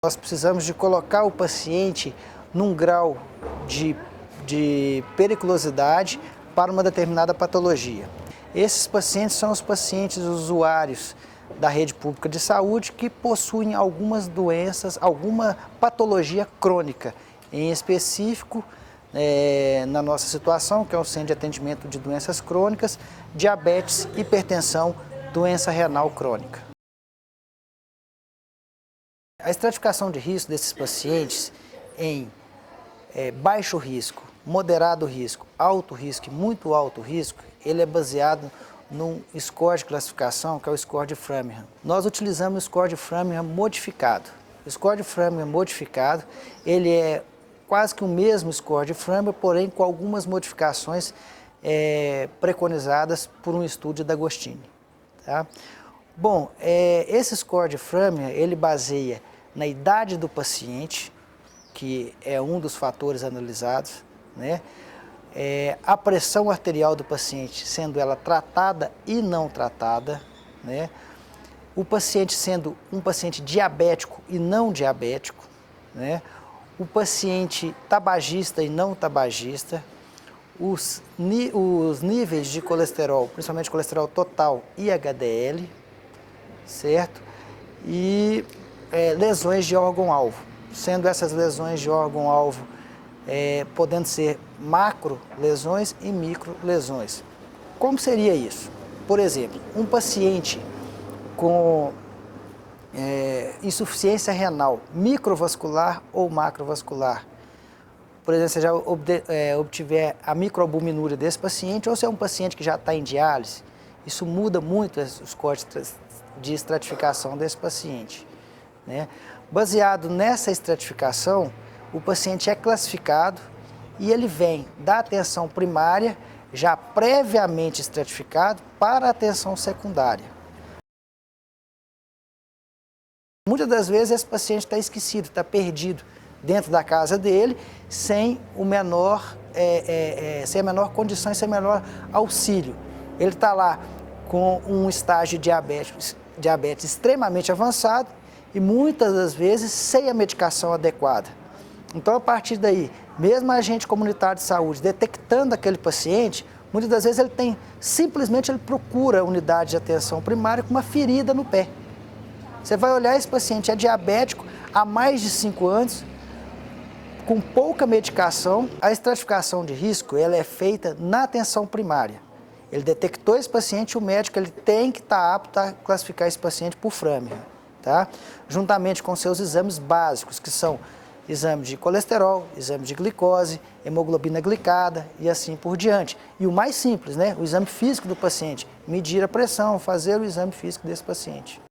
Nós precisamos de colocar o paciente num grau de periculosidade para uma determinada patologia. Esses pacientes são os pacientes usuários da rede pública de saúde que possuem algumas doenças, alguma patologia crônica, em específico, na nossa situação, que é o Centro de Atendimento de Doenças Crônicas, diabetes, hipertensão, doença renal crônica. A estratificação de risco desses pacientes em baixo risco, moderado risco, alto risco e muito alto risco, ele é baseado num score de classificação, que é o score de Framingham. Nós utilizamos o score de Framingham modificado. O score de Framingham modificado, ele é quase que o mesmo score de Framingham, porém com algumas modificações preconizadas por um estudo da Agostini. Tá? Bom, esse score de Framingham, ele baseia na idade do paciente, que é um dos fatores analisados, né? A pressão arterial do paciente, sendo ela tratada e não tratada, né? O paciente sendo um paciente diabético e não diabético, né? O paciente tabagista e não tabagista, os níveis de colesterol, principalmente colesterol total e HDL, certo? E lesões de órgão-alvo, sendo essas lesões de órgão-alvo podendo ser macro lesões e micro lesões. Como seria isso? Por exemplo, um paciente com insuficiência renal microvascular ou macrovascular, por exemplo, você já obtiver a microalbuminúria desse paciente, ou se é um paciente que já está em diálise, isso muda muito os códigos de estratificação desse paciente, né? Baseado nessa estratificação, o paciente é classificado e ele vem da atenção primária, já previamente estratificado, para a atenção secundária. Muitas das vezes esse paciente está esquecido, está perdido dentro da casa dele, sem a menor condição e sem o menor auxílio. Ele está lá com um estágio de diabetes extremamente avançado e muitas das vezes sem a medicação adequada. Então, a partir daí, mesmo a agente comunitário de saúde detectando aquele paciente, muitas das vezes simplesmente ele procura a unidade de atenção primária com uma ferida no pé. Você vai olhar, esse paciente é diabético há mais de 5 anos, com pouca medicação. A estratificação de risco ela é feita na atenção primária. Ele detectou esse paciente, o médico ele tem que estar apto a classificar esse paciente por Framingham, tá? Juntamente com seus exames básicos, que são exame de colesterol, exame de glicose, hemoglobina glicada e assim por diante. E o mais simples, né? O exame físico do paciente, medir a pressão, fazer o exame físico desse paciente.